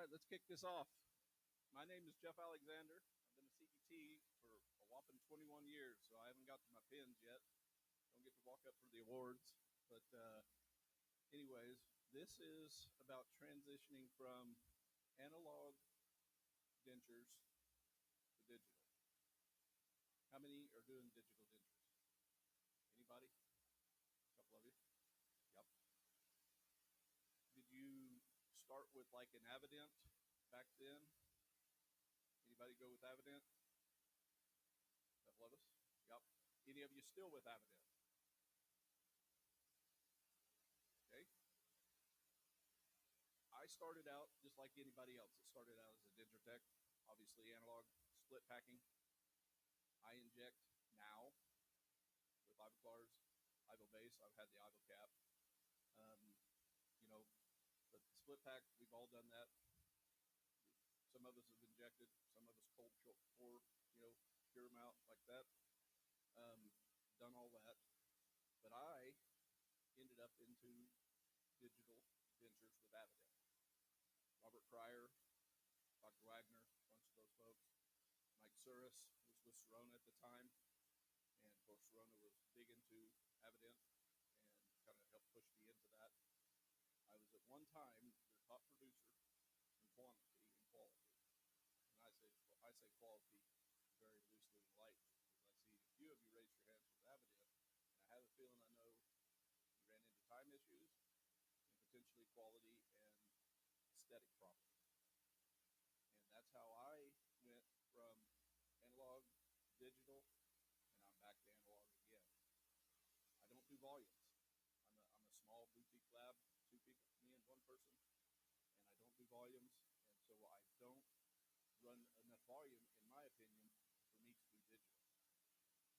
right, let's kick this off. My name is Jeff Alexander. I've been a CPT for a whopping 21 years, so I haven't got to my pins yet. Don't get to walk up for the awards. But anyways, this is about transitioning from analog dentures to digital. How many are doing digital dentures? Anybody? A couple of you? Yep. Did you start with like an Avident back then? Anybody go with Avident? A couple of us? Yep. Any of you still with Avident? Okay. I started out just like anybody else. It started out as a denture tech, obviously analog, split packing. I inject now with Ivoclars, Ivo base. I've had the Ivo cap. Um, you know, but the split pack, we've all done that. Some of us have injected, some of us cold pour, pure them out like that. Um, done all that. But I ended up into digital dentures with Avident. Robert Cryer, Dr. Wagner, a bunch of those folks. Mike Suris was with Serona at the time, and of course Serona was big into Avident and kind of helped push me into that. I was at one time their top producer in quantity and quality, and I say quality very loosely and lightly because I see a few of you raise your hands with Avident, and I have a feeling I know you ran into time issues and potentially quality and aesthetic problems. And that's how I went from analog to digital, and I'm back to analog again. I don't do volumes. I'm a small boutique lab, two people, me and one person, and I don't do volumes, and so I don't run enough volume, in my opinion, for me to do digital.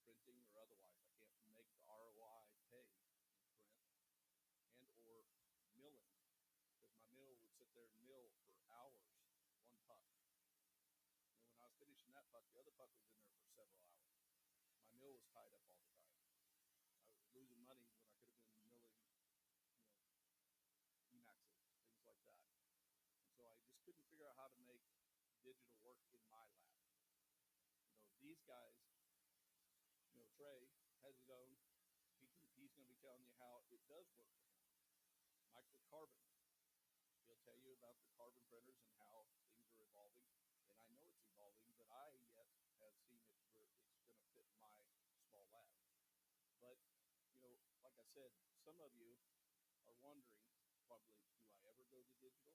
Printing or otherwise, I can't make the ROI pay in print and or milling, because my mill would sit there and mill for hours, one puck. When I was finishing that puck, the other puck was in there for several hours. My mill was tied up all the time. I was losing money when I could have been milling, Emaxes, things like that. And so I just couldn't figure out how to make digital work in my lab. These guys, Trey has his own. He's going to be telling you how it does work for him. Mike the Carbon, he'll tell you about the carbon printers and how things are evolving. And I know it's evolving, but I yet have seen it where it's going to fit my small lab. But, like I said, some of you are wondering, probably, do I ever go to digital?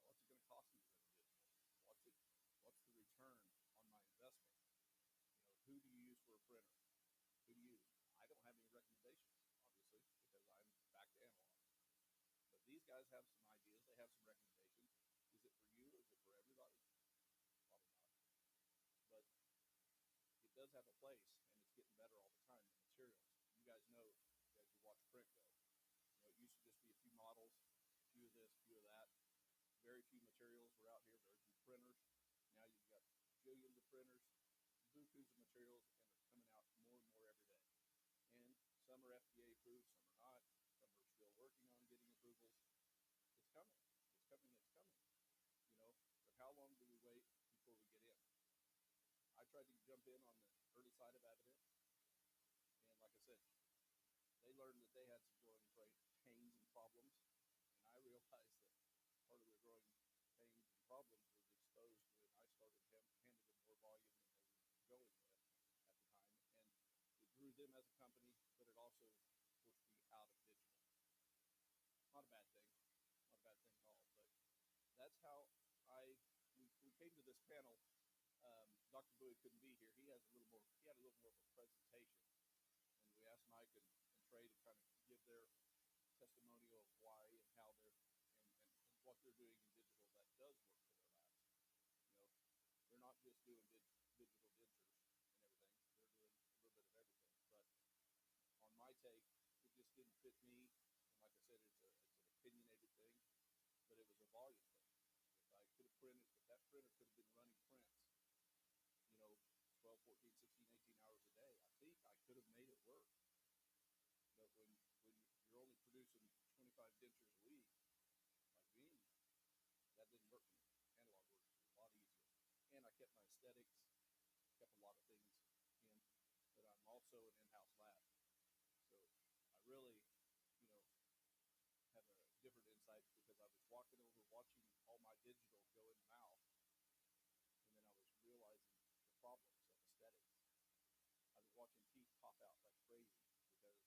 What's it going to cost me to go to digital? What's the return on my investment? Who do you use for a printer? Who do you use? I don't have any recommendations, obviously, because I'm back to analog. But these guys have some ideas. They have some recommendations. Is it for you? Is it for everybody? Probably not. But it does have a place, and it's getting better all the time. The materials. You guys know, as you watch print go. It used to just be a few models, a few of this, a few of that. Very few materials were out here. Very few printers. Now you've got billions of printers, bukus of materials, and they're coming out more and more every day. And some are FDA approved, some are not. Some are still working on getting approvals. It's coming. It's coming. It's coming. But how long do we wait before we get in? I tried to jump in on the early side of Avident, and like I said, they learned that they had some growing pains and problems, and I realized that part of their growing pains and problems was exposed when I started handing them more volume than they were going with at the time, and it grew them as a company, but it also pushed me out of digital. Not a bad thing. Not a bad thing at all, but that's how we came to this panel. Dr. Bowie couldn't be here. He had a little more of a presentation, and we asked Mike and Trey to kind of give their testimonial of why and how they're and what they're doing in digital that does work for their labs. They're not just doing digital dentures and everything. They're doing a little bit of everything. But on my take, it just didn't fit me. And like I said, it's an opinionated thing, but it was a volume thing. If that printer could have been running prints, 12, 14, 16, 18 hours a day, I think I could have made it work. But when you're only producing 25 dentures a week, like me, that I kept my aesthetics, kept a lot of things in, but I'm also an in-house lab. So I really, have a different insight because I was walking over, watching all my digital go in the mouth, and then I was realizing the problems of aesthetics. I was watching teeth pop out like crazy because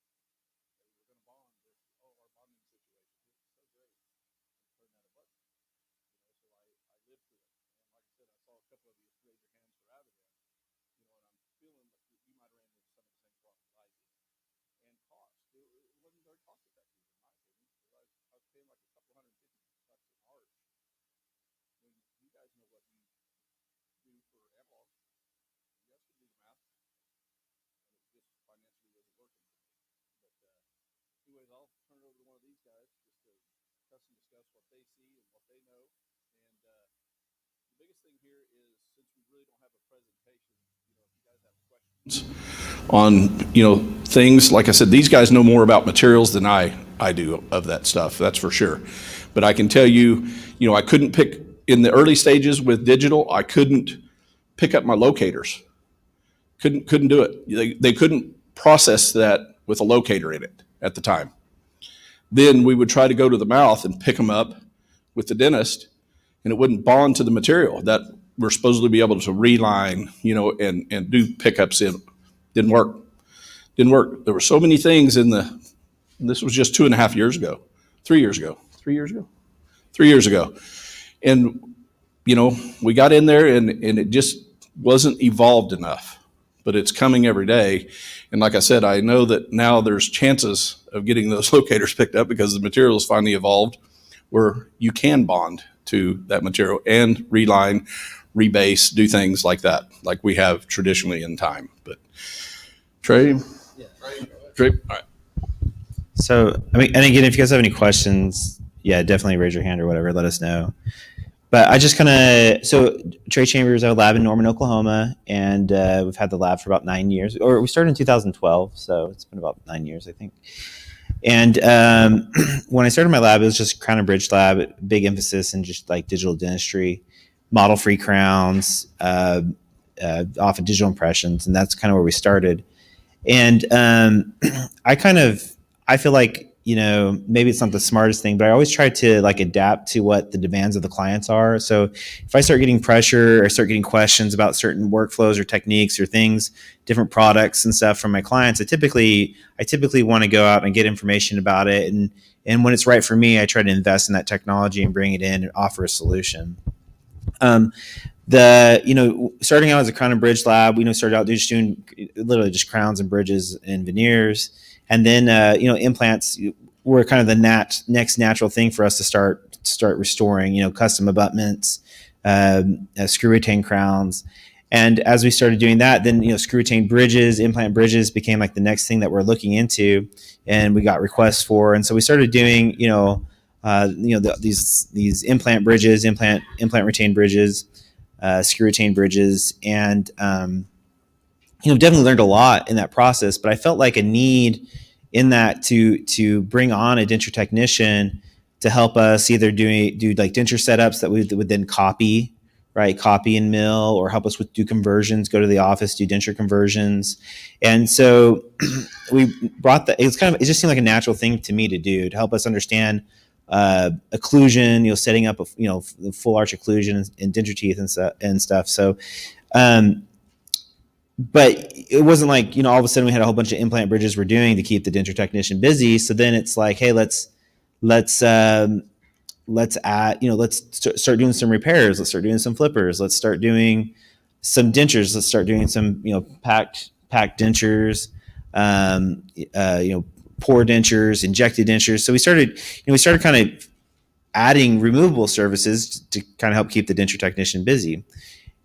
they were going to bond this, our bonding situation. It was so great. And it turned out it wasn't. So I lived through it. And like I said, I saw a couple of you raise your hands for Avidin, and I'm feeling like you might have ran into some of the same problems I did. And cost. It wasn't very cost effective, in my opinion, because I was paying like a couple $150 an arch. When you guys know what you do for analog, you guys can do the math, and it just financially wasn't working for me. But anyways, I'll turn it over to one of these guys just to discuss what they see and what they know. And the biggest thing here is, since we really don't have a presentation, if you guys have questions on things, like I said, these guys know more about materials than I do of that stuff, that's for sure. But I can tell you, I couldn't pick in the early stages with digital. I couldn't pick up my locators. Couldn't do it. They couldn't process that with a locator in it at the time. Then we would try to go to the mouth and pick them up with the dentist, and it wouldn't bond to the material that we're supposed to be able to reline, and do pickups in. Didn't work. There were so many things this was just 2.5 years ago, 3 years ago, 3 years ago, 3 years ago. And, we got in there and it just wasn't evolved enough, but it's coming every day. And like I said, I know that now there's chances of getting those locators picked up because the material is finally evolved where you can bond to that material and reline, rebase, do things like that, like we have traditionally in time. But Trey? Yeah. Trey? All right. So, and again, if you guys have any questions, definitely raise your hand or whatever, let us know. But I just so Trey Chambers, I have a lab in Norman, Oklahoma, and we've had the lab for about 9 years. Or we started in 2012, so it's been about 9 years, I think. And when I started my lab, it was just crown and bridge lab, big emphasis in just like digital dentistry, model-free crowns, off of digital impressions, and that's kind of where we started. And I feel like, maybe it's not the smartest thing, but I always try to like adapt to what the demands of the clients are. So if I start getting pressure or start getting questions about certain workflows or techniques or things, different products and stuff from my clients, I typically want to go out and get information about it. And when it's right for me, I try to invest in that technology and bring it in and offer a solution. Starting out as a crown and bridge lab, we started out just doing literally just crowns and bridges and veneers. And then, implants were kind of the next natural thing for us to start restoring, custom abutments, screw retained crowns. And as we started doing that, then, screw retained bridges, implant bridges became like the next thing that we're looking into and we got requests for. And so we started doing, these implant bridges, implant retained bridges, screw retained bridges, and definitely learned a lot in that process. But I felt like a need in that to bring on a denture technician to help us either do like denture setups that we would then copy and mill, or help us do conversions, go to the office, do denture conversions. And so we brought it just seemed like a natural thing to me to do, to help us understand occlusion, setting up the full arch occlusion in denture teeth and stuff. So, but it wasn't like, all of a sudden we had a whole bunch of implant bridges we're doing to keep the denture technician busy. So then it's like, hey, let's add, let's start doing some repairs. Let's start doing some flippers. Let's start doing some dentures. Let's start doing some, packed dentures, pour dentures, injected dentures. So we started kind of adding removable services to kind of help keep the denture technician busy.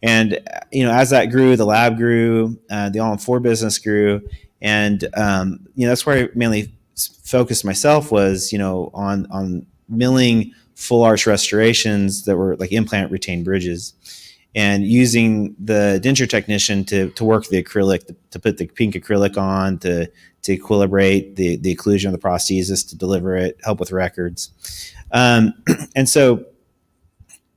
And, as that grew, the lab grew, the all-in-4 business grew. And, that's where I mainly focused myself was, on milling full arch restorations that were like implant retained bridges, and using the denture technician to work the acrylic, to put the pink acrylic on, to equilibrate the occlusion of the prosthesis, to deliver it, help with records. And so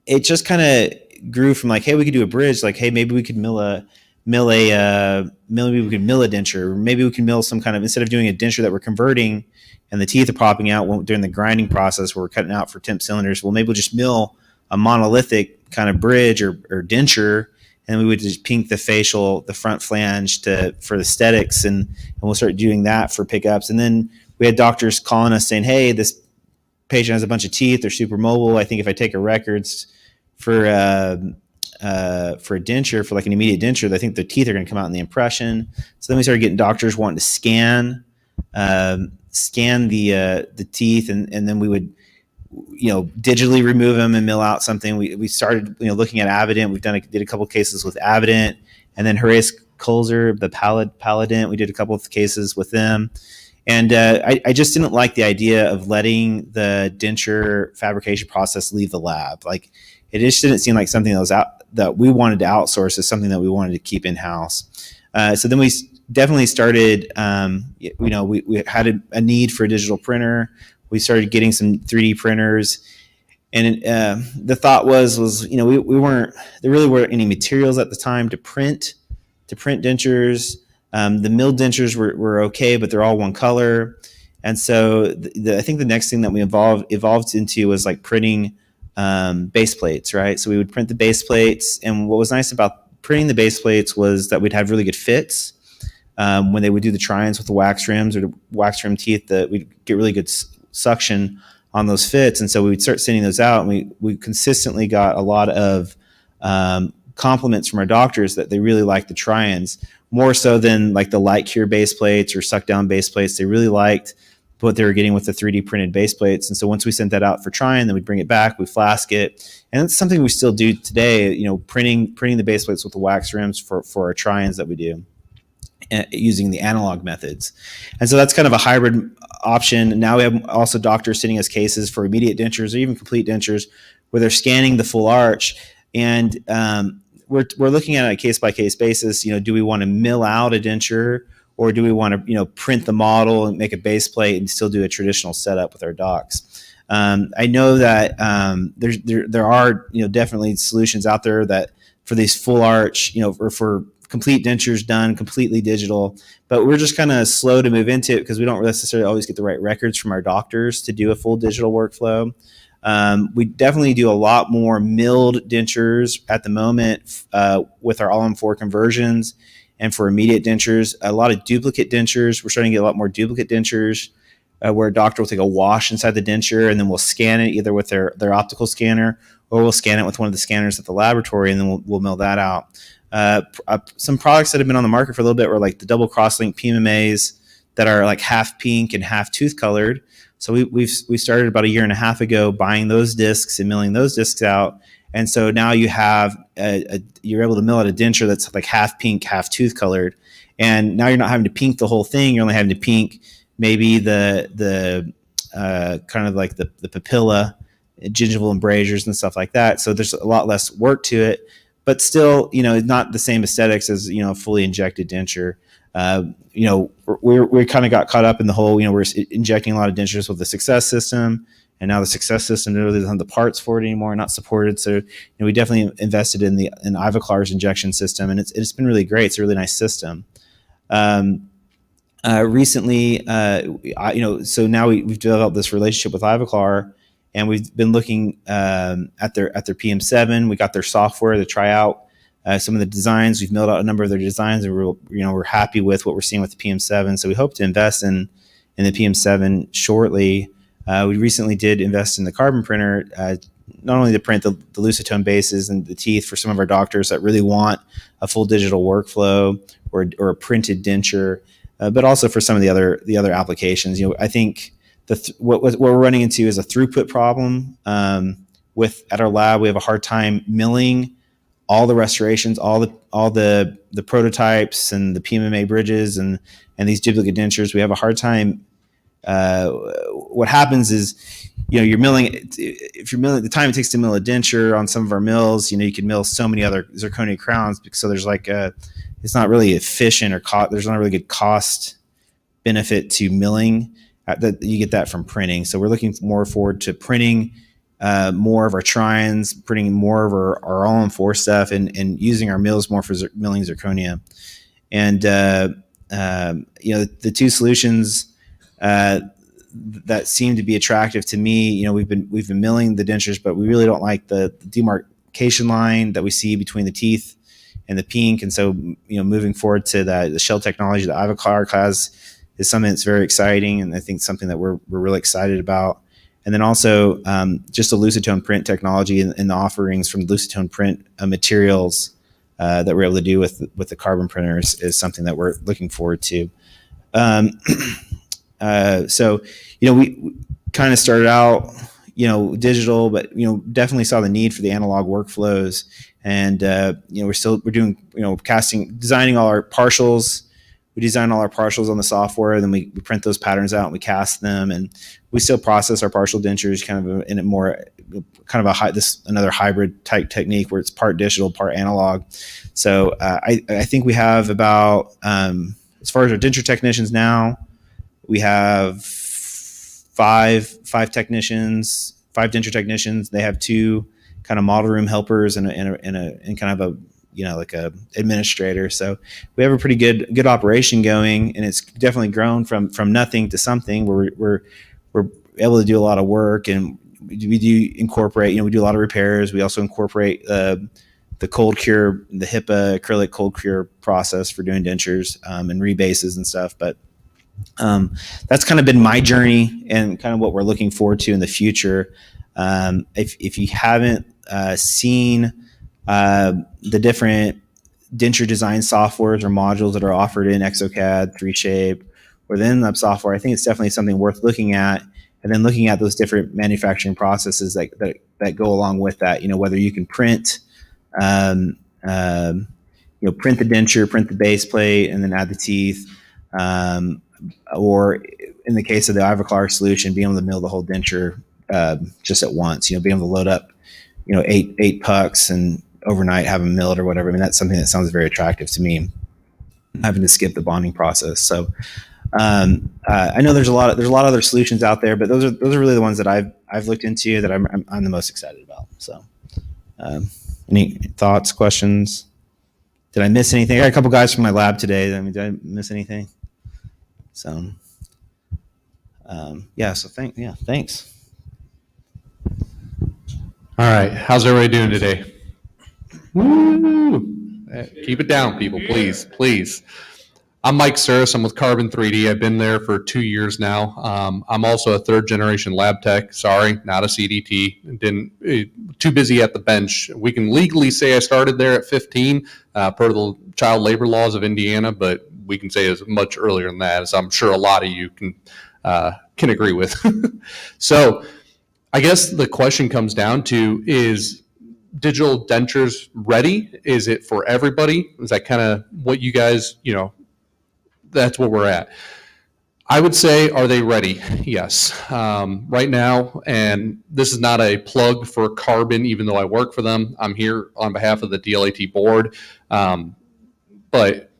it just kind of grew from like, hey, we could do a bridge. Like, hey, maybe we could maybe we could mill a denture. Maybe we can mill some kind of, instead of doing a denture that we're converting and the teeth are popping out during the grinding process where we're cutting out for temp cylinders. Well, maybe we'll just mill a monolithic kind of bridge or denture, and we would just pink the front flange for aesthetics, and we'll start doing that for pickups. And then we had doctors calling us saying, hey, this patient has a bunch of teeth, they're super mobile. I think if I take a records for a denture, for like an immediate denture, I think the teeth are going to come out in the impression. So then we started getting doctors wanting to scan the teeth, and then we would, digitally remove them and mill out something. We started, looking at Avident. Did a couple cases with Avident, and then Horace Colzer, the Paladin. We did a couple of cases with them. And I just didn't like the idea of letting the denture fabrication process leave the lab. Like, it just didn't seem like something that we wanted to outsource, as something that we wanted to keep in house. So then we definitely started. We had a need for a digital printer. We started getting some 3D printers, and the thought was we weren't, there really weren't any materials at the time to print dentures. The milled dentures were okay, but they're all one color. And so I think the next thing that we evolved into was like printing base plates, right? So we would print the base plates. And what was nice about printing the base plates was that we'd have really good fits. When they would do the try-ins with the wax rims or the wax rim teeth, that we'd get really good suction on those fits. And so we would start sending those out, and we consistently got a lot of compliments from our doctors that they really liked the try-ins, more so than like the light cure base plates or suck down base plates. They really liked what they were getting with the 3D printed base plates. And so once we sent that out for try-in, then we'd bring it back, we flask it. And it's something we still do today, printing the base plates with the wax rims for our try-ins that we do using the analog methods. And so that's kind of a hybrid option. Now we have also doctors sending us cases for immediate dentures or even complete dentures where they're scanning the full arch. And we're looking at it on a case-by-case basis. Do we want to mill out a denture, or do we want to print the model and make a base plate and still do a traditional setup with our docs? I know that there are definitely solutions out there that for these full arch, or for complete dentures done completely digital, but we're just kind of slow to move into it because we don't necessarily always get the right records from our doctors to do a full digital workflow. We definitely do a lot more milled dentures at the moment with our all-in-4 conversions, and for immediate dentures, a lot of duplicate dentures. We're starting to get a lot more duplicate dentures where a doctor will take a wash inside the denture, and then we'll scan it either with their optical scanner, or we'll scan it with one of the scanners at the laboratory, and then we'll mill that out. Some products that have been on the market for a little bit were like the double crosslink PMMAs that are like half pink and half tooth colored. So we started about a year and a half ago buying those discs and milling those discs out. And so now you have you're able to mill out a denture that's like half pink, half tooth colored. And now you're not having to pink the whole thing. You're only having to pink maybe the kind of like the papilla, gingival embrasures and stuff like that. So there's a lot less work to it, but still, not the same aesthetics as, a fully injected denture. We kind of got caught up in the whole, we're injecting a lot of dentures with the Success system, and now the Success system really doesn't have the parts for it anymore, not supported. So, we definitely invested in Ivoclar's injection system, and it's been really great. It's a really nice system. Recently, so now we've developed this relationship with Ivoclar, and we've been looking at their PM7. We got their software to try out some of the designs. We've milled out a number of their designs, and we're happy with what we're seeing with the PM7. So we hope to invest in the PM7 shortly. We recently did invest in the carbon printer, not only to print the Lucitone bases and the teeth for some of our doctors that really want a full digital workflow or a printed denture, but also for some of the other applications. I think what we're running into is a throughput problem. At our lab, we have a hard time milling all the restorations, all the prototypes and the PMMA bridges and these duplicate dentures. We have a hard time. What happens is, you're milling. If you're milling, the time it takes to mill a denture on some of our mills, you can mill so many other zirconia crowns. So there's it's not really efficient, or there's not a really good cost benefit to milling that you get that from printing. So we're looking more forward to printing more of our trines, printing more of our all-in-4 stuff, and using our mills more for milling zirconia. And the two solutions that seem to be attractive to me, we've been milling the dentures, but we really don't like the demarcation line that we see between the teeth and the pink. And so, moving forward to the shell technology that Ivoclar has is something that's very exciting, and I think something that we're really excited about. And then also just the Lucitone print technology and the offerings from Lucitone print materials that we're able to do with the carbon printers is something that we're looking forward to. So, we kind of started out, digital, but, definitely saw the need for the analog workflows. And, we're doing, designing all our partials. We design all our partials on the software, then we print those patterns out and we cast them, and we still process our partial dentures kind of in a more kind of another hybrid type technique where it's part digital, part analog. So I think we have about, as far as our denture technicians now, we have five denture technicians. They have 2 kind of model room helpers and kind of a like a administrator. So we have a pretty good operation going, and it's definitely grown from nothing to something where we're able to do a lot of work, and we do incorporate. We do a lot of repairs. We also incorporate the cold cure, the HIPAA acrylic cold cure process for doing dentures and rebases and stuff. But that's kind of been my journey and kind of what we're looking forward to in the future. If you haven't seen the different denture design softwares or modules that are offered in exocad, 3Shape, or the InLab software, I think it's definitely something worth looking at, and then looking at those different manufacturing processes that go along with that. Whether you can print print the denture, print the base plate, and then add the teeth, or in the case of the Ivoclar solution, being able to mill the whole denture just at once. Being able to load up 8 pucks and overnight have them milled or whatever. I mean, that's something that sounds very attractive to me, having to skip the bonding process. So I know there's a lot of other solutions out there, but those are really the ones that I've looked into that I'm the most excited about. So any thoughts, questions? Did I miss anything? I got a couple guys from my lab today. I mean, did I miss anything? So thanks. All right. How's everybody doing today? Woo! Keep it down, people, please, please. I'm Mike Saris. I'm with Carbon 3D. I've been there for 2 years now. I'm also a 3rd generation lab tech. Sorry, not a CDT. Too busy at the bench. We can legally say I started there at 15 per the child labor laws of Indiana, but we can say it's much earlier than that, as I'm sure a lot of you can agree with. So I guess the question comes down to, is digital dentures ready? Is it for everybody? Is that kind of what you guys, that's where we're at. I would say, are they ready? Yes. Right now, and this is not a plug for Carbon, even though I work for them. I'm here on behalf of the DLAT board. But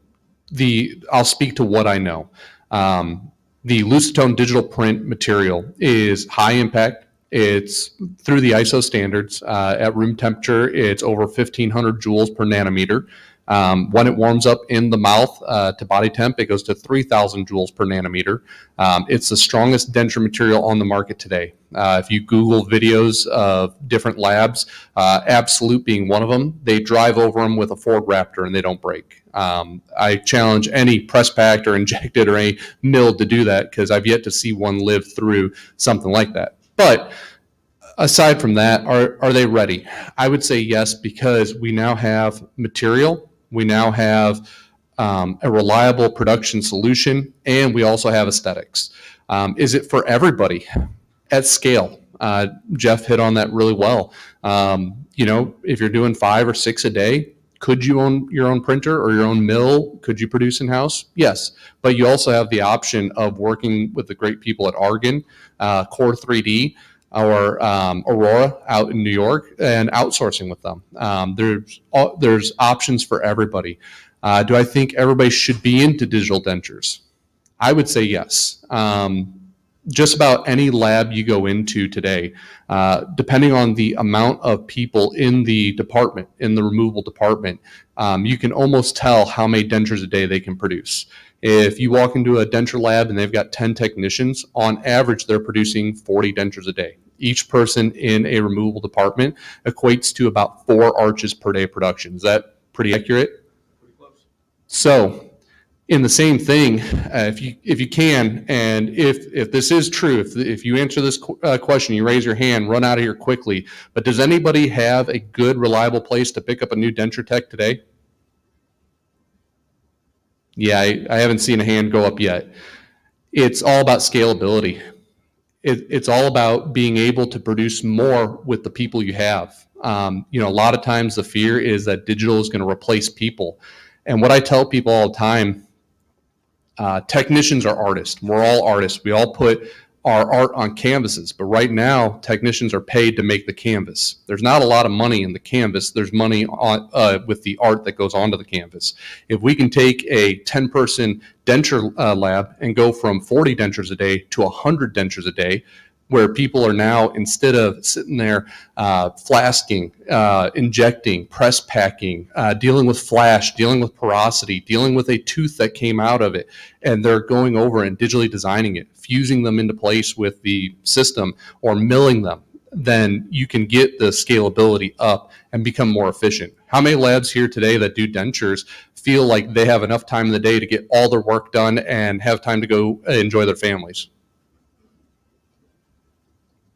I'll speak to what I know. The Lucitone digital print material is high impact. It's through the ISO standards. At room temperature, it's over 1,500 joules per nanometer. When it warms up in the mouth to body temp, it goes to 3,000 joules per nanometer. It's the strongest denture material on the market today. If you Google videos of different labs, Absolute being one of them, they drive over them with a Ford Raptor and they don't break. I challenge any press packed or injected or any milled to do that, because I've yet to see one live through something like that. But aside from that, are they ready? I would say yes, because we now have material. We now have a reliable production solution, and we also have aesthetics. Is it for everybody? At scale, Jeff hit on that really well. If you're doing 5 or 6 a day, could you own your own printer or your own mill? Could you produce in-house? Yes, but you also have the option of working with the great people at Argon, Core 3D, or Aurora out in New York, and outsourcing with them. There's options for everybody. Do I think everybody should be into digital dentures? I would say yes. just about any lab you go into today, depending on the amount of people in the department, in the removable department, you can almost tell how many dentures a day they can produce. If you walk into a denture lab and they've got 10 technicians, on average, they're producing 40 dentures a day. Each person in a removable department equates to about 4 arches per day production. Is that pretty accurate? Pretty close. So, in the same thing, if you can, and if this is true, if you answer this question, you raise your hand, run out of here quickly. But does anybody have a good, reliable place to pick up a new denture tech today? Yeah, I haven't seen a hand go up yet. It's all about scalability. It's all about being able to produce more with the people you have. A lot of times the fear is that digital is going to replace people. And what I tell people all the time, technicians are artists. We're all artists. We all put our art on canvases, but right now technicians are paid to make the canvas. There's not a lot of money in the canvas. There's money on with the art that goes onto the canvas. If we can take a 10-person denture lab and go from 40 dentures a day to 100 dentures a day, where people are now, instead of sitting there flasking, injecting, press packing, dealing with flash, dealing with porosity, dealing with a tooth that came out of it, and they're going over and digitally designing it, fusing them into place with the system or milling them, then you can get the scalability up and become more efficient. How many labs here today that do dentures feel like they have enough time in the day to get all their work done and have time to go enjoy their families?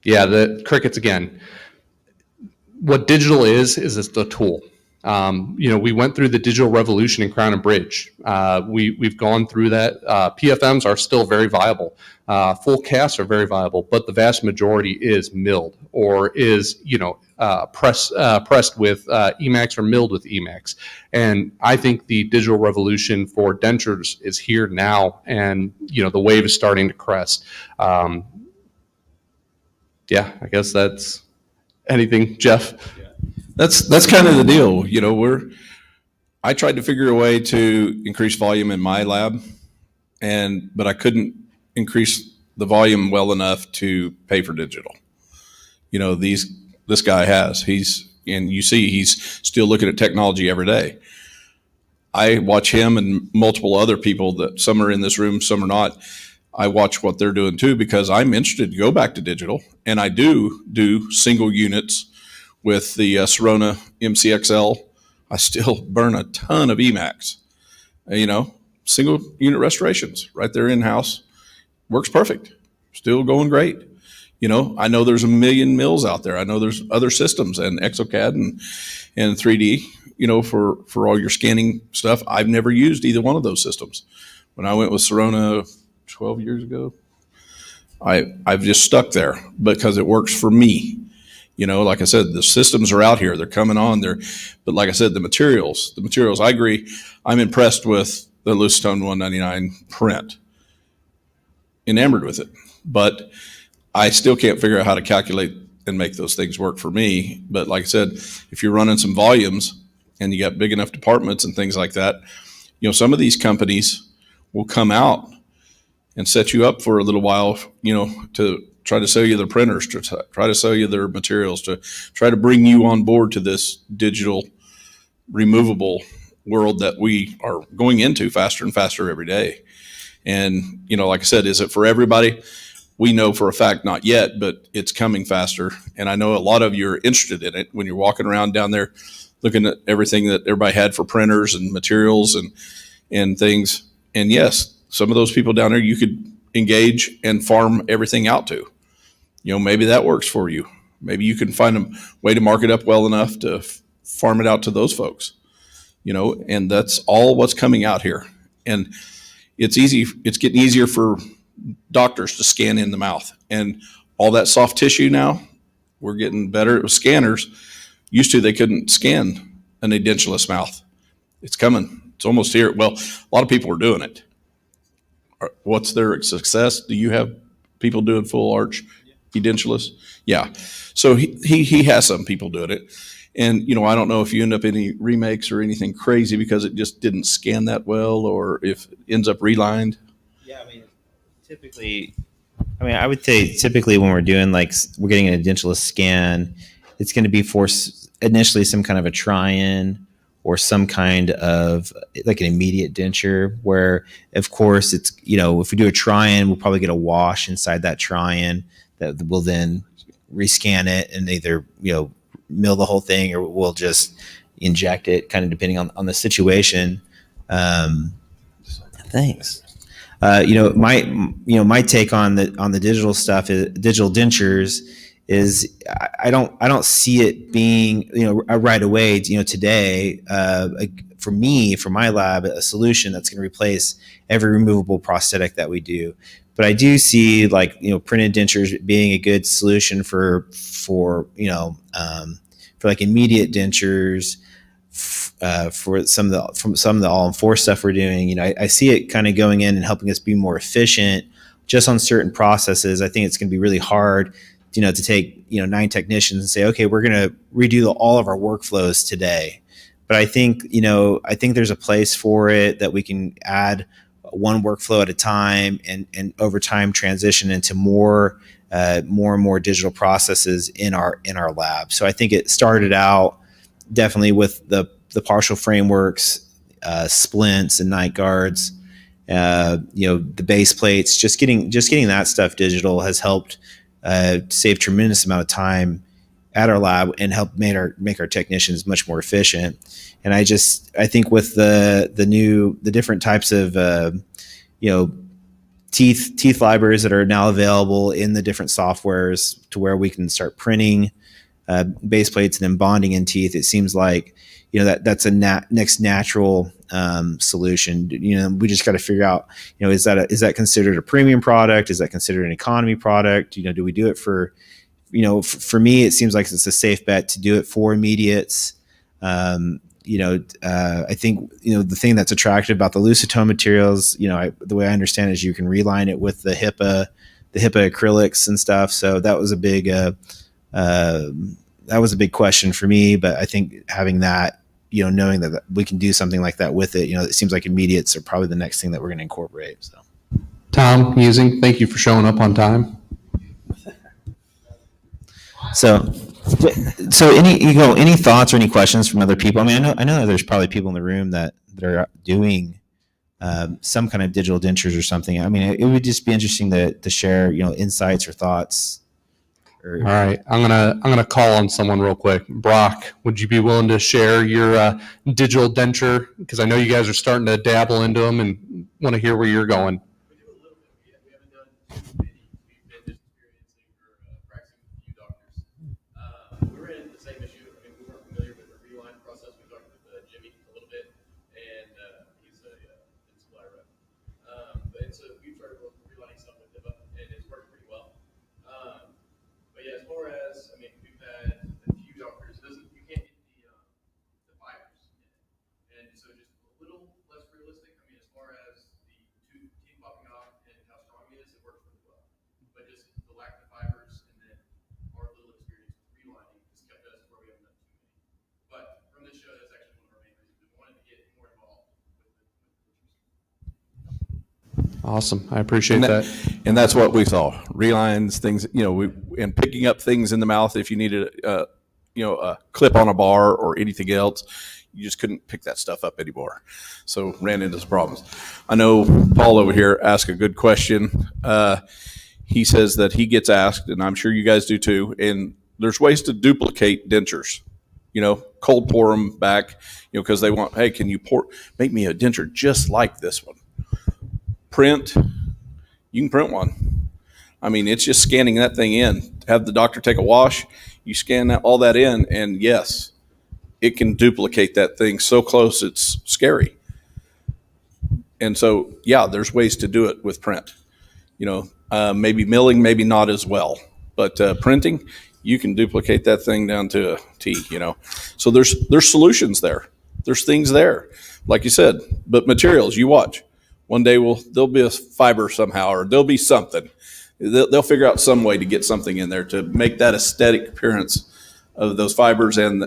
Yeah, the crickets again. What digital is it's the tool. We went through the digital revolution in Crown and Bridge. We've gone through that. PFMs are still very viable. Full casts are very viable, but the vast majority is milled or is pressed with Emax or milled with Emax. And I think the digital revolution for dentures is here now, and the wave is starting to crest. Yeah, I guess that's anything, Jeff. Yeah. That's kind of the deal. I tried to figure a way to increase volume in my lab, but I couldn't increase the volume well enough to pay for digital. This guy he's still looking at technology every day. I watch him and multiple other people that some are in this room, some are not. I watch what they're doing too, because I'm interested to go back to digital, and I do single units with the Sirona MCXL. I still burn a ton of Emax, single unit restorations right there in-house. Works perfect. Still going great. I know there's a million mills out there. I know there's other systems and ExoCAD and 3D, for all your scanning stuff. I've never used either one of those systems. When I went with Sirona 12 years ago, I've just stuck there because it works for me. Like I said, the systems are out here. They're coming on there. But like I said, the materials, I agree. I'm impressed with the Lucitone 199 print. Enamored with it. But I still can't figure out how to calculate and make those things work for me. But like I said, if you're running some volumes and you got big enough departments and things like that, some of these companies will come out and set you up for a little while, to try to sell you their printers, to try to sell you their materials, to try to bring you on board to this digital removable world that we are going into faster and faster every day. And, like I said, is it for everybody? We know for a fact not yet, but it's coming faster. And I know a lot of you are interested in it when you're walking around down there looking at everything that everybody had for printers and materials and things. And yes, some of those people down there you could engage and farm everything out to. Maybe that works for you. Maybe you can find a way to mark it up well enough to farm it out to those folks. And that's all what's coming out here. And it's easy. It's getting easier for doctors to scan in the mouth. And all that soft tissue now, we're getting better with scanners. Used to, they couldn't scan an edentulous mouth. It's coming. It's almost here. Well, a lot of people are doing it. What's their success? Do you have people doing full arch edentulous? Yeah. So he has some people doing it. And, I don't know if you end up any remakes or anything crazy because it just didn't scan that well, or if it ends up relined. Yeah, typically I mean, I would say typically when we're doing we're getting a dentulous scan, it's going to be for initially some kind of a try-in or some kind of like an immediate denture where, of course, it's, if we do a try-in, we'll probably get a wash inside that try-in that will then rescan it and either, mill the whole thing or we'll just inject it, kind of depending on the situation. Thanks. My take on the digital stuff is digital dentures is I don't see it being right away today for my lab a solution that's going to replace every removable prosthetic that we do. But I do see printed dentures being a good solution for like immediate dentures. For some of the all-in-4 stuff we're doing, I see it kind of going in and helping us be more efficient just on certain processes. I think it's going to be really hard, to take 9 technicians and say, okay, we're going to redo all of our workflows today. But I think there's a place for it that we can add one workflow at a time and over time transition into more and more digital processes in our lab. So I think it started out definitely with the partial frameworks, splints and night guards, the base plates. Just getting that stuff digital has helped save tremendous amount of time at our lab and help make our technicians much more efficient. And I think with the different types of teeth libraries that are now available in the different softwares to where we can start printing base plates and then bonding in teeth, it seems like that's a next natural solution. We just got to figure out, is that considered a premium product? Is that considered an economy product? Do we do it for me, it seems like it's a safe bet to do it for immediates. I think the thing that's attractive about the Lucitone materials, the way I understand it is you can reline it with the HIPAA acrylics and stuff. So that was a big question for me, but I think having that, knowing that we can do something like that with it, it seems like immediates are probably the next thing that we're going to incorporate. So, Tom Musing, thank you for showing up on time. So any thoughts or any questions from other people? I mean, I know there's probably people in the room that are doing some kind of digital dentures or something. I mean, it would just be interesting to share, insights or thoughts. All right, I'm gonna call on someone real quick. Brock, would you be willing to share your digital denture? Because I know you guys are starting to dabble into them and want to hear where you're going. We do a little bit. We haven't done too many. We've been just experiencing or practicing with a few doctors. We were in the same issue. I mean, we weren't familiar with the reline process. We talked with Jimmy a little bit, and he's a supply rep. And so we started relining stuff with him, and it's working pretty well. But yeah, as far as, I mean, we've had a few doctors. You can't get the fibers in it. And so just a little less realistic. I mean, as far as the teeth popping off and how strong it is, it works really well. But just the lack of fibers and then our little experience with relining just kept us where we haven't done too many. But from this show, that's actually one of our main reasons. We wanted to get more involved with the Awesome, I appreciate that. And that's what we saw. Relines, things, and picking up things in the mouth if you needed, a clip on a bar or anything else. You just couldn't pick that stuff up anymore. So ran into some problems. I know Paul over here asked a good question. He says that he gets asked, and I'm sure you guys do too, and there's ways to duplicate dentures. Cold pour them back, because they want, hey, can you make me a denture just like this one? Print, you can print one. I mean, it's just scanning that thing in. Have the doctor take a wash, you scan all that in, and yes, it can duplicate that thing so close it's scary. And so, yeah, there's ways to do it with print. Maybe milling, maybe not as well. But printing, you can duplicate that thing down to a T, So there's solutions there. There's things there. Like you said, but materials, you watch. One day there'll be a fiber somehow, or there'll be something. They'll figure out some way to get something in there to make that aesthetic appearance of those fibers and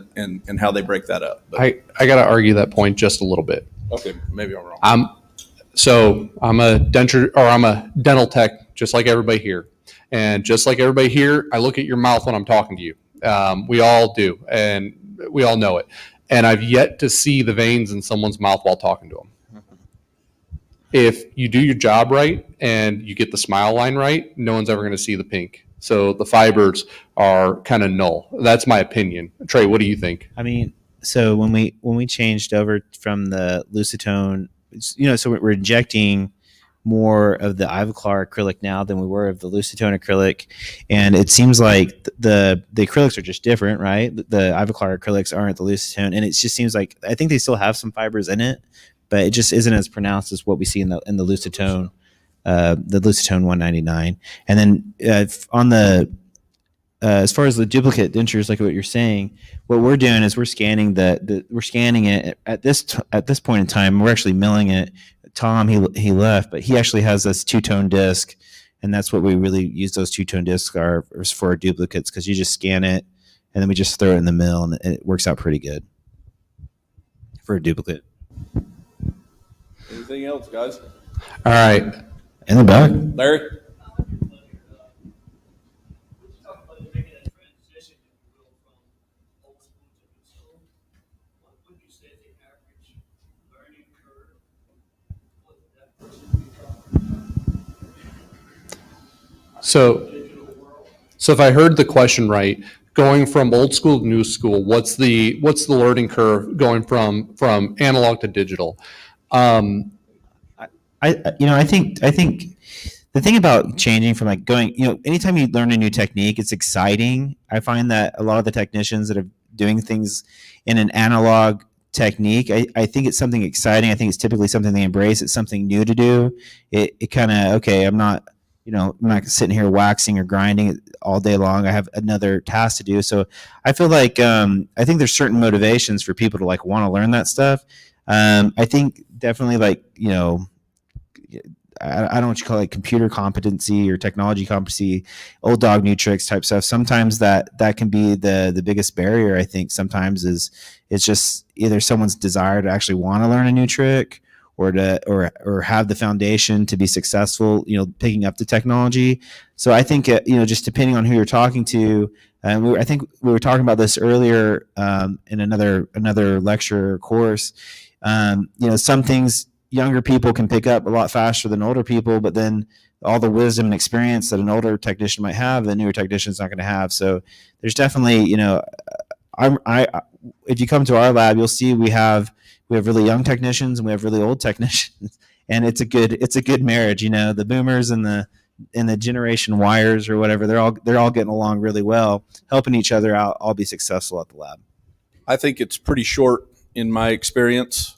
how they break that up. But, I got to argue that point just a little bit. okay, maybe I'm wrong. I'm a dental tech, just like everybody here. And just like everybody here, I look at your mouth when I'm talking to you. We all do, and we all know it. And I've yet to see the veins in someone's mouth while talking to them. If you do your job right and you get the smile line right, no one's ever going to see the pink. So the fibers are kind of null. That's my opinion. Trey, what do you think? I mean, so when we changed over from the Lucitone, so we're injecting more of the Ivoclar acrylic now than we were of the Lucitone acrylic, and it seems like the acrylics are just different, right? The Ivoclar acrylics aren't the Lucitone, and it just seems like I think they still have some fibers in it, but it just isn't as pronounced as what we see in the Lucitone, the Lucitone 199. And then on the as far as the duplicate dentures, like what you're saying, what we're doing is we're scanning we're scanning it at this point in time. We're actually milling it. Tom, he left, but he actually has this two-tone disc, and that's what we really use. Those two-tone discs are for our duplicates, because you just scan it and then we just throw it in the mill, and it works out pretty good for a duplicate. Anything else, guys? All right. In the back. Larry? So if I heard the question right, going from old school to new school, what's the learning curve going from analog to digital? I think the thing about changing from like going, anytime you learn a new technique, it's exciting. I find that a lot of the technicians that are doing things in an analog technique, I think it's something exciting. I think it's typically something they embrace. It's something new to do. It kind of, okay, I'm not sitting here waxing or grinding all day long. I have another task to do. So I feel like I think there's certain motivations for people to like want to learn that stuff. I think definitely like, I don't know what you call it, computer competency or technology competency, old dog new tricks type stuff. Sometimes that can be the biggest barrier. I think sometimes it's just either someone's desire to actually want to learn a new trick, or have the foundation to be successful, picking up the technology. So I think, just depending on who you're talking to, I think we were talking about this earlier in another lecture or course. Some things younger people can pick up a lot faster than older people, but then all the wisdom and experience that an older technician might have, the newer technician's not going to have. So there's definitely, if you come to our lab, you'll see we have really young technicians and we have really old technicians, and it's a good marriage. The boomers and the generation Yers or whatever, they're all getting along really well, helping each other out, all be successful at the lab. I think it's pretty short in my experience.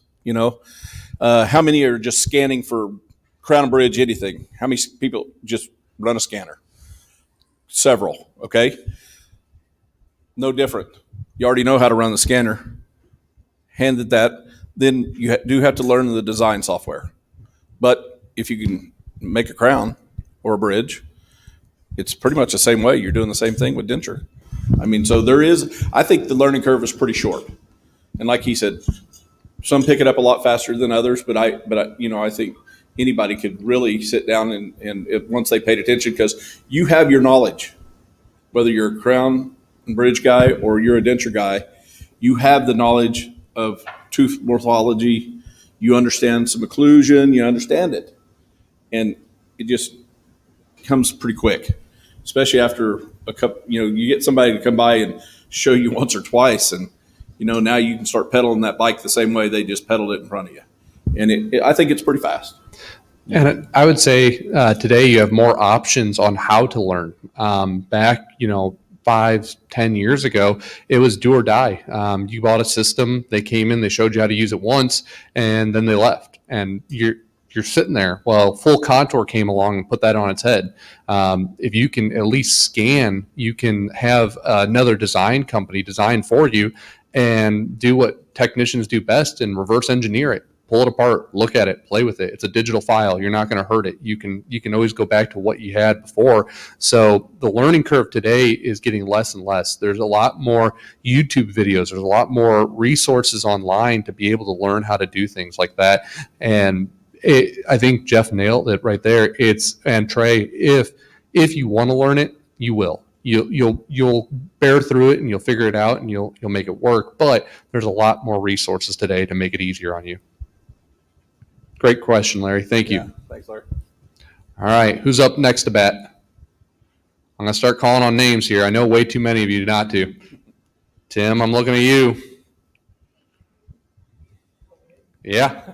How many are just scanning for crown and bridge, anything? How many people just run a scanner? Several, okay? No different. You already know how to run the scanner. Handed that, then you do have to learn the design software. But if you can make a crown or a bridge, it's pretty much the same way. You're doing the same thing with denture. So I think the learning curve is pretty short. And like he said, some pick it up a lot faster than others, but I think anybody could really sit down and once they paid attention, because you have your knowledge, whether you're a crown and bridge guy or you're a denture guy, you have the knowledge of tooth morphology. You understand some occlusion, you understand it. And it just comes pretty quick, especially after a couple, you get somebody to come by and show you once or twice, and now you can start pedaling that bike the same way they just pedaled it in front of you. And I think it's pretty fast. And I would say today you have more options on how to learn. Back, 5-10 years ago, it was do or die. You bought a system, they came in, they showed you how to use it once, and then they left. And you're sitting there. Well, Full Contour came along and put that on its head. If you can at least scan, you can have another design company design for you and do what technicians do best and reverse engineer it. Pull it apart, look at it, play with it. It's a digital file. You're not going to hurt it. You can always go back to what you had before. So the learning curve today is getting less and less. There's a lot more YouTube videos. There's a lot more resources online to be able to learn how to do things like that. And I think Jeff nailed it right there. And Trey, if If you want to learn it, you will. You'll bear through it and you'll figure it out and you'll make it work. But there's a lot more resources today to make it easier on you. Great question, Larry. Thank you. Yeah, thanks, Larry. All right, who's up next to bat? I'm gonna start calling on names here. I know way too many of you not to. Tim, I'm looking at you. Yeah.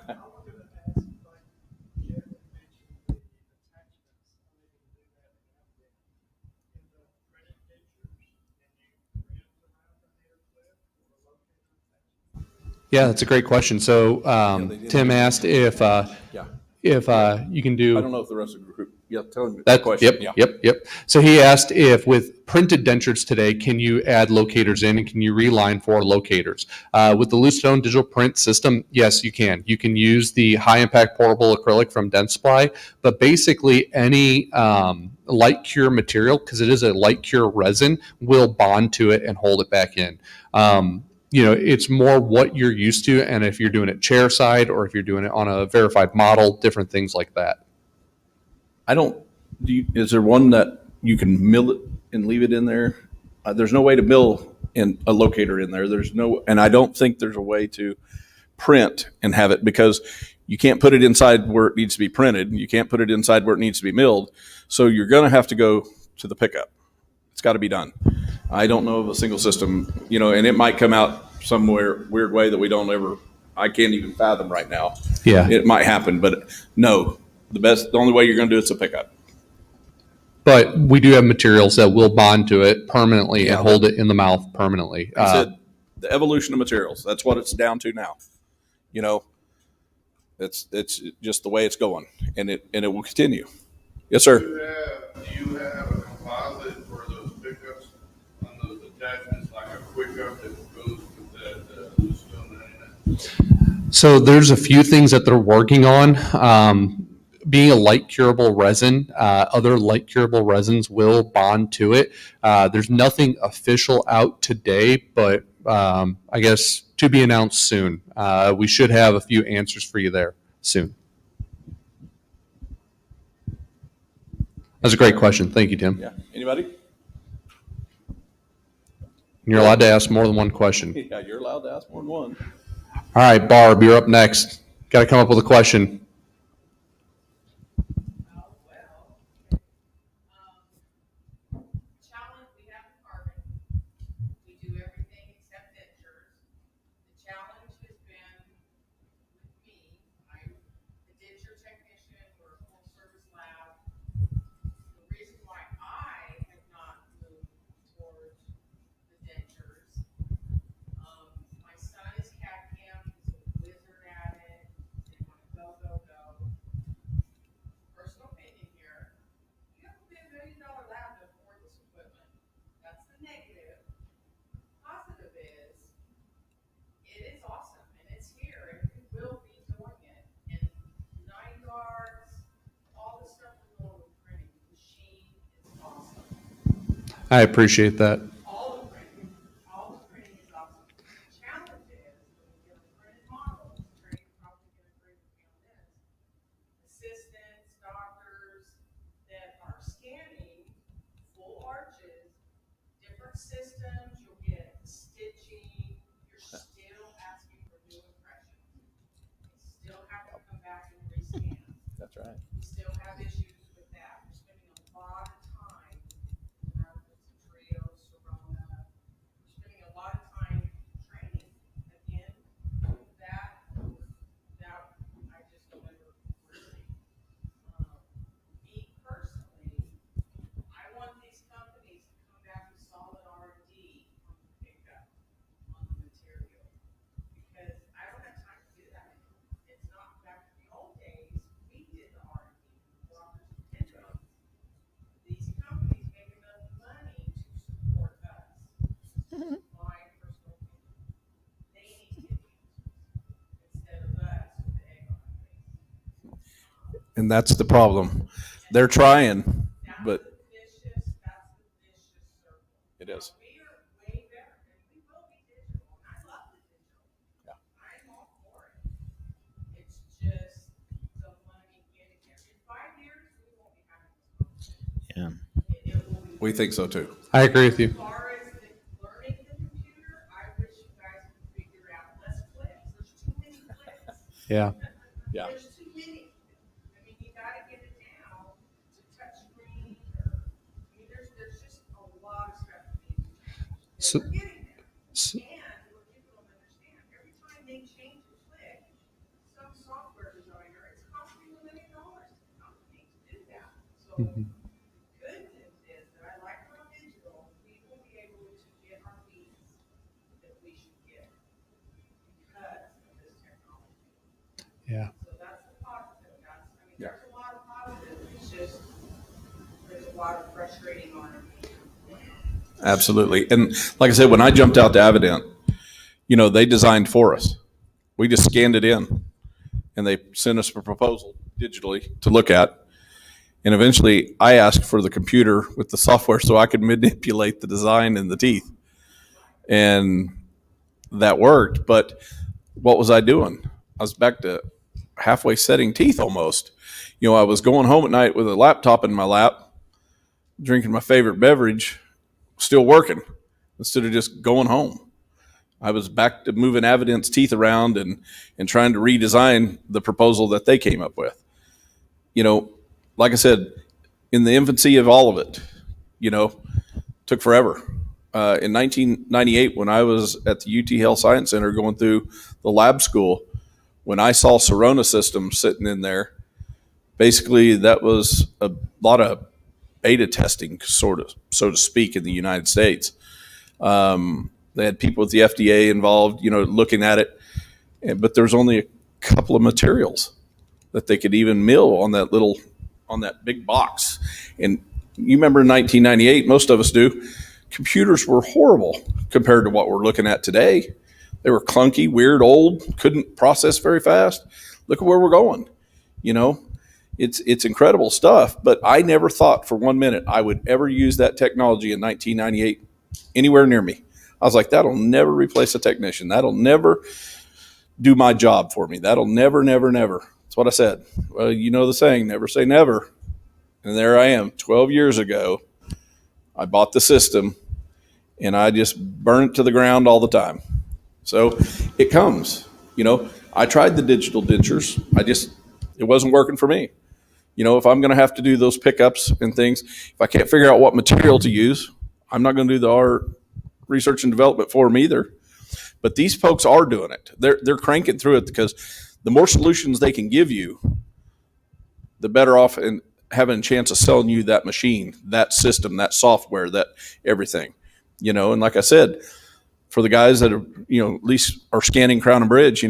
Yeah, that's a great question. So Tim asked if you can do. I don't know if the rest of the group. Yeah, tell him the That, question. yep. So he asked if with printed dentures today, can you add locators in and can you reline for locators? With the loose stone digital print system, yes, you can. You can use the high impact portable acrylic from Dentsply, but basically any light cure material, because it is a light cure resin, will bond to it and hold it back in. It's more what you're used to, and if you're doing it chair side or if you're doing it on a verified model, different things like that. Is there one that you can mill it and leave it in there? There's no way to mill in a locator in there. And I don't think there's a way to print and have it, because you can't put it inside where it needs to be printed. You can't put it inside where it needs to be milled. So you're going to have to go to the pickup. It's got to be done. I don't know of a single system, and it might come out somewhere weird way that I can't even fathom right now. Yeah. It might happen, but no, the only way you're going to do it's a pickup. But we do have materials that will bond to it permanently and hold it in the mouth permanently. I said the evolution of materials. That's what it's down to now. It's just the way it's going, and it will continue. Yes, sir. Do you have a composite for those pickups on those attachments, like a quick up that goes with that loose stone in it? So there's a few things that they're working on. Being a light curable resin, other light curable resins will bond to it. There's nothing official out today, but I guess to be announced soon. We should have a few answers for you there soon. That's a great question. Thank you, Tim. Yeah. Anybody? You're allowed to ask more than one question. Yeah, you're allowed to ask more than one. All right, Barb, you're up next. Got to come up with a question. Challenge we have in carbon. We do everything except dentures. The challenge has been with me. I'm a denture technician. We're a full service lab. The reason why I have not moved towards the dentures. My son is CAD/CAM. He's a wizard at it. They want to go. Personal opinion here. You have to be $1 million lab to afford this equipment. That's the negative. Positive is, it is awesome and it's here and we will be doing it. And 9 yards, all the stuff we're doing with printing, the machine is awesome. I appreciate that. All the printing is awesome. The challenge is when we get a printed model, Trey, you're probably going to agree with me on this. Assistants, doctors that are scanning full arches, different systems, you'll get stitching, you're still asking for new impressions. You still have to come back and rescan. That's right. You still have issues with that. You're spending a lot of time, Trio, Serona, you're spending a lot of time training. Again, that I just don't ever foresee. Me personally, I want these companies to come back with solid R&D on the pickup, on the material, because I don't have time to do that anymore. It's not back in the old days, we did the R&D, doctors and dentists. These companies make enough money to support us. This is my personal opinion. They need to get the answers instead of us with the egg on our face. And that's the problem. They're trying, but That's the vicious circle. it is. We are way better, and we will be digital. And I love the digital. Yeah. I'm all for it. It's just the money getting there. In 5 years, we won't be having this conversation. Yeah. We think so too. I agree with you. As far as learning the computer, I wish you guys could figure out less clicks. There's too many clicks. Yeah. Yeah. There's too many. I mean, you gotta get it down to touch screen or, I mean, there's just a lot of stuff that needs to change. So- We're getting there. so- And what people don't understand, every time they change a click, some software designer, it's costing them $1 million to the company to do that. So, good news is that I like our digital, we will be able to get our fees that we should get because of this technology. Yeah. So that's the positive. That's, I mean, Yeah. there's a lot of positives. It's just, there's a lot of frustrating on it. Absolutely. And like I said, when I jumped out to Avident, they designed for us. We just scanned it in and they sent us a proposal digitally to look at. And eventually I asked for the computer with the software so I could manipulate the design and the teeth. And that worked. But what was I doing? I was back to halfway setting teeth almost. I was going home at night with a laptop in my lap, drinking my favorite beverage, still working instead of just going home. I was back to moving Avident's teeth around and trying to redesign the proposal that they came up with. Like I said, in the infancy of all of it, took forever. In 1998, when I was at the UT Health Science Center going through the lab school, when I saw Sirona systems sitting in there, basically that was a lot of beta testing, sort of, so to speak, in the United States. They had people with the FDA involved, looking at it, but there was only a couple of materials that they could even mill on that big box. And you remember in 1998, most of us do, computers were horrible compared to what we're looking at today. They were clunky, weird, old, couldn't process very fast. Look at where we're going. It's incredible stuff, but I never thought for 1 minute I would ever use that technology in 1998 anywhere near me. I was like, that'll never replace a technician. That'll never do my job for me. That'll never, never, never. That's what I said. Well, the saying, never say never. And there I am, 12 years ago. I bought the system and I just burn it to the ground all the time. So it comes. I tried the digital dentures. It wasn't working for me. If I'm going to have to do those pickups and things, if I can't figure out what material to use, I'm not going to do our research and development for them either. But these folks are doing it. They're cranking through it because the more solutions they can give you, the better off in having a chance of selling you that machine, that system, that software, that everything. And like I said, for the guys that are, at least are scanning Crown and Bridge,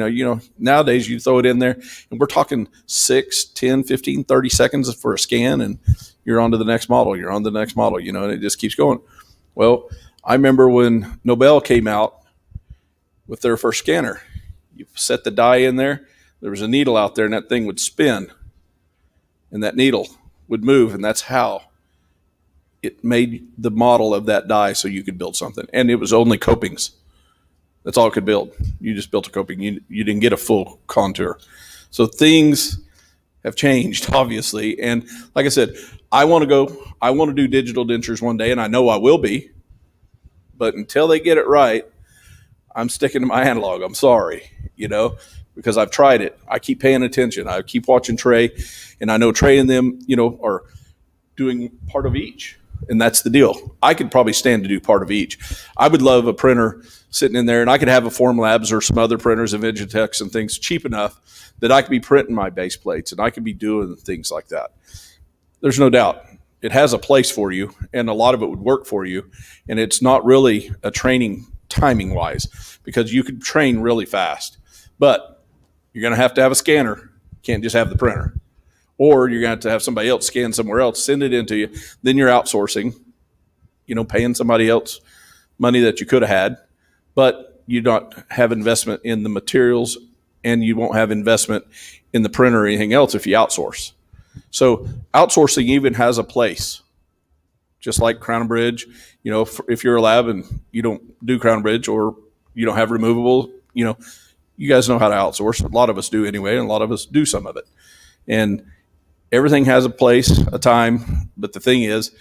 nowadays you throw it in there and we're talking 6, 10, 15, 30 seconds for a scan and you're on to the next model. You're on to the next model, and it just keeps going. Well, I remember when Nobel came out with their first scanner, you set the die in there, there was a needle out there and that thing would spin and that needle would move. And that's how it made the model of that die so you could build something. And it was only copings. That's all it could build. You just built a coping. You didn't get a full contour. So things have changed, obviously. And like I said, I want to do digital dentures one day, and I know I will be. But until they get it right, I'm sticking to my analog. I'm sorry, because I've tried it. I keep paying attention. I keep watching Trey, and I know Trey and them, are doing part of each. And that's the deal. I could probably stand to do part of each. I would love a printer sitting in there, and I could have a Formlabs or some other printers and Vigitex and things cheap enough that I could be printing my base plates and I could be doing things like that. There's no doubt. It has a place for you, and a lot of it would work for you. And it's not really a training timing-wise because you could train really fast. But you're going to have a scanner. You can't just have the printer. Or you're going to have somebody else scan somewhere else, send it into you. Then you're outsourcing, paying somebody else money that you could have had. But you don't have investment in the materials, and you won't have investment in the printer or anything else if you outsource. So outsourcing even has a place, just like Crown and Bridge. If you're a lab and you don't do Crown and Bridge or you don't have removable, you guys know how to outsource. A lot of us do anyway, and a lot of us do some of it. And everything has a place, a time, but the thing is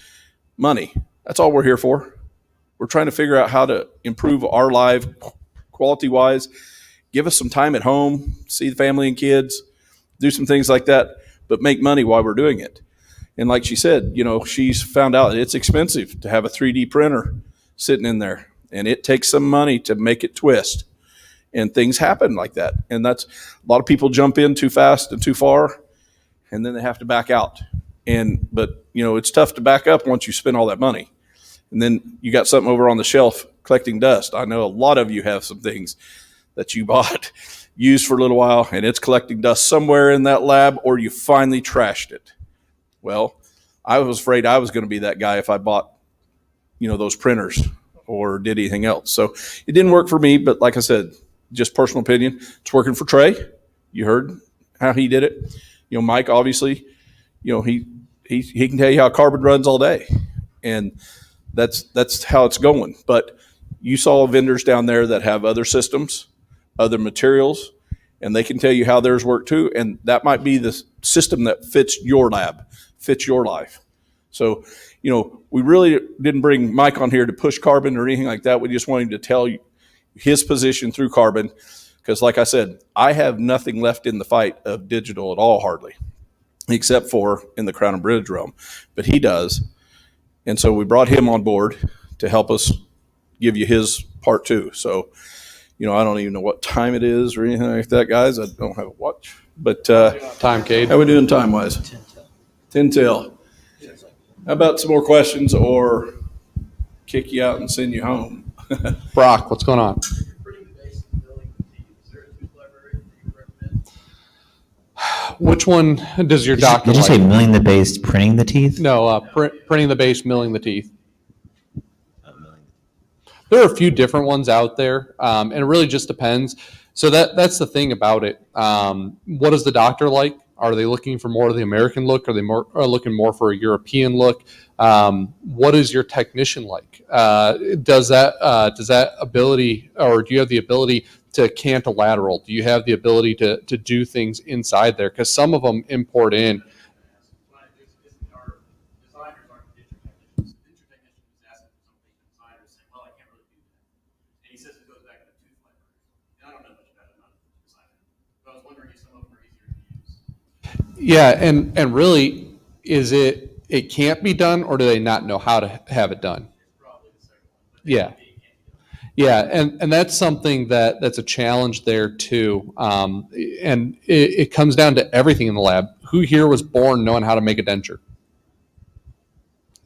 money. That's all we're here for. We're trying to figure out how to improve our life quality wise. Give us some time at home, see the family and kids, do some things like that, but make money while we're doing it. And like she said, she's found out it's expensive to have a 3D printer sitting in there, and it takes some money to make it twist. And things happen like that. And that's a lot of people jump in too fast and too far, and then they have to back out. But it's tough to back up once you spend all that money. And then you got something over on the shelf collecting dust. I know a lot of you have some things that you bought, used for a little while, and it's collecting dust somewhere in that lab, or you finally trashed it. Well, I was afraid I was going to be that guy if I bought, those printers or did anything else. So it didn't work for me, but like I said, just personal opinion, it's working for Trey. You heard how he did it. Mike, obviously, he can tell you how carbon runs all day, and that's how it's going. But you saw vendors down there that have other systems, other materials, and they can tell you how theirs work too. And that might be the system that fits your lab, fits your life. So, we really didn't bring Mike on here to push carbon or anything like that. We just wanted to tell you his position through carbon. Because like I said, I have nothing left in the fight of digital at all, hardly, except for in the Crown and Bridge realm. But he does. And so we brought him on board to help us give you his part too. So, I don't even know what time it is or anything like that, guys. I don't have a watch. But Time, Cade. how we doing time-wise? 10 till. How about some more questions or kick you out and send you home? Brock, what's going on? Printing the base and building the teeth. Is there a tooth library that you recommend? Which one does your doctor Did you say like? milling the base, printing the teeth? No, printing the base, milling the teeth. There are a few different ones out there, and it really just depends. So that's the thing about it. What is the doctor like? Are they looking for more of the American look? Are they looking more for a European look? What is your technician like? Does that ability, or do you have the ability to cant a lateral? Do you have the ability to do things inside there? Because some of them import in. Our designers aren't denture technicians. Denture technician is asking for something, the designer is saying, well, I can't really do that. And he says it goes back to the tooth library. And I don't know much about it, I'm not a designer. But I was wondering if some of them are easier to use. Yeah, and really, is it can't be done, or do they not know how to have it done? Probably the second one. But Yeah. Yeah, and that's something that's a challenge there too. And it comes down to everything in the lab. Who here was born knowing how to make a denture?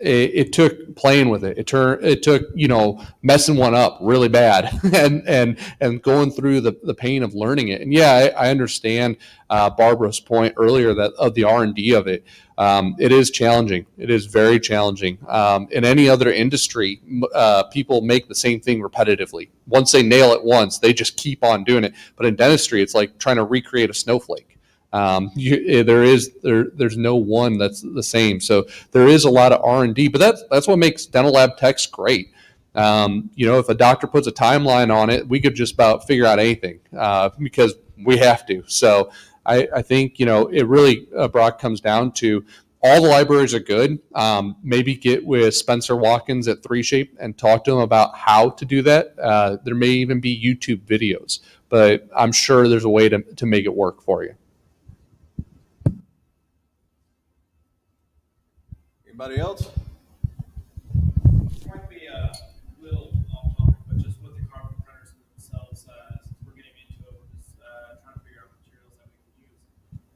It took playing with it. It took messing one up really bad and going through the pain of learning it. And yeah, I understand Barbara's point earlier that of the R&D of it. It is challenging. It is very challenging. In any other industry, people make the same thing repetitively. Once they nail it once, they just keep on doing it. But in dentistry, it's like trying to recreate a snowflake. There's no one that's the same. So there is a lot of R&D, but that's what makes dental lab techs great. If a doctor puts a timeline on it, we could just about figure out anything because we have to. So I think, it really, Brock, comes down to all the libraries are good. Maybe get with Spencer Watkins at 3Shape and talk to him about how to do that. There may even be YouTube videos, but I'm sure there's a way to make it work for you. Anybody else? Might be a little off topic, but just with the carbon printers themselves, since we're getting into it, we're just trying to figure out materials that we can use.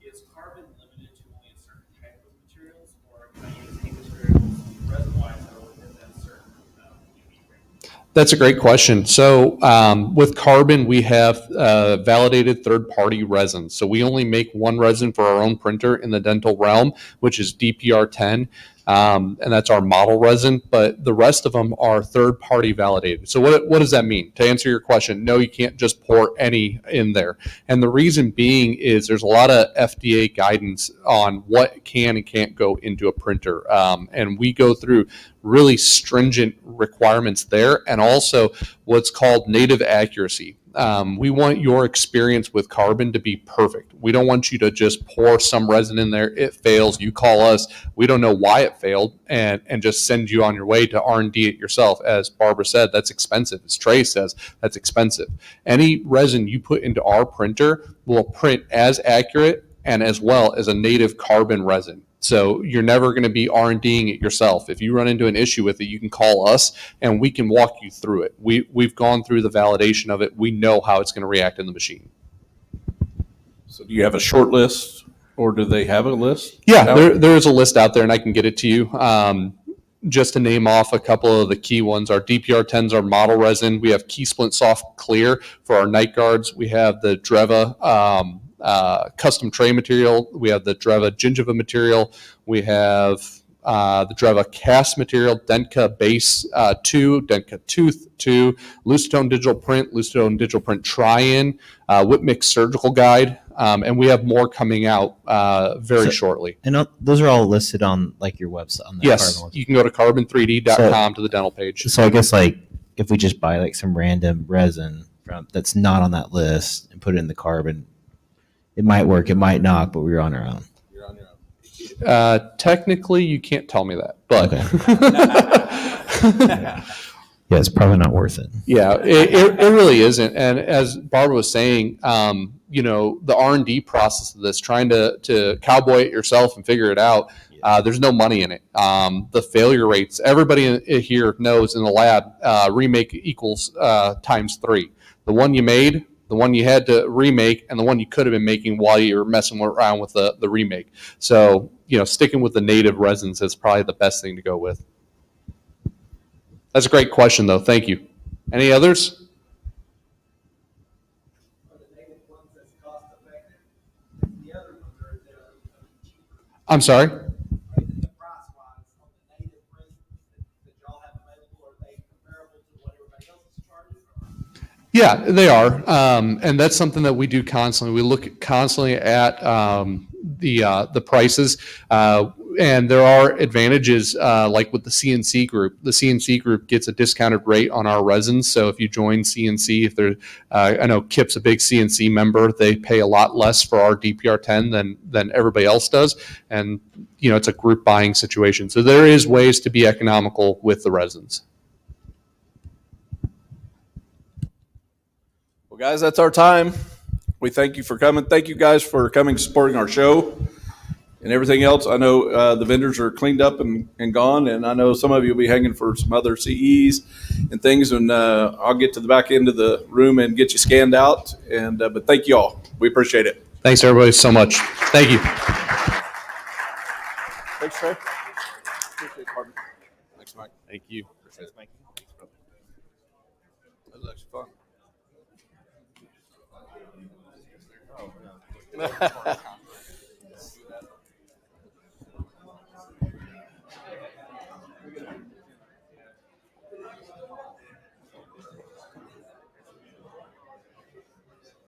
Is carbon limited to only a certain type of materials, or can I use any materials resin-wise that are within that certain UV range? That's a great question. So with carbon, we have validated third-party resins. So we only make one resin for our own printer in the dental realm, which is DPR10. And that's our model resin, but the rest of them are third-party validated. So what does that mean? To answer your question, no, you can't just pour any in there. And the reason being is there's a lot of FDA guidance on what can and can't go into a printer. And we go through really stringent requirements there, and also what's called native accuracy. We want your experience with carbon to be perfect. We don't want you to just pour some resin in there, it fails, you call us, we don't know why it failed, and just send you on your way to R&D it yourself. As Barbara said, that's expensive. As Trey says, that's expensive. Any resin you put into our printer will print as accurate and as well as a native carbon resin. So you're never going to be R&Ding it yourself. If you run into an issue with it, you can call us and we can walk you through it. We've gone through the validation of it. We know how it's going to react in the machine. So do you have a short list, or do they have a list? Yeah, there is a list out there, and I can get it to you. Just to name off a couple of the key ones, our DPR10s are model resin. We have Key Splint Soft Clear for our night guards. We have the Dreva custom tray material. We have the Dreva gingiva material. We have the Dreva cast material, Dentka Base 2, Dentka Tooth 2, Lucitone Digital Print Try-In, Whip Mix Surgical Guide, and we have more coming out very shortly. And those are all listed on like your website. On the Yes, Carbon website. you can go to carbon3d.com to the dental page. So I guess like if we just buy like some random resin that's not on that list and put it in the carbon, it might work, it might not, but we're on our own. You're on your own. Technically, you can't tell me that, but Yeah, it's probably not worth it. yeah, it really isn't. And as Barbara was saying, the R&D process of this, trying to cowboy it yourself and figure it out, there's no money in it. The failure rates, everybody here knows in the lab, remake equals times 3. The one you made, the one you had to remake, and the one you could have been making while you were messing around with the remake. So, sticking with the native resins is probably the best thing to go with. That's a great question, though. Thank you. Any others? I'm sorry? Yeah, they are, and that's something that we do constantly. We look constantly at the prices, and there are advantages like with the CNC group. The CNC group gets a discounted rate on our resins. So if you join CNC, if they're, I know Kip's a big CNC member, they pay a lot less for our DPR10 than everybody else does, and it's a group buying situation. So there is ways to be economical with the resins. Well, guys, that's our time. We thank you for coming. Thank you guys for coming, supporting our show and everything else. I know the vendors are cleaned up and gone, and I know some of you will be hanging for some other CEs and things, and I'll get to the back end of the room and get you scanned out. And but thank you all. We appreciate it. Thanks, everybody, so much. Thank you. Thanks, Trey. Appreciate it, partner. Thanks, Mike. Thank you. Appreciate it, Mike. That was actually fun.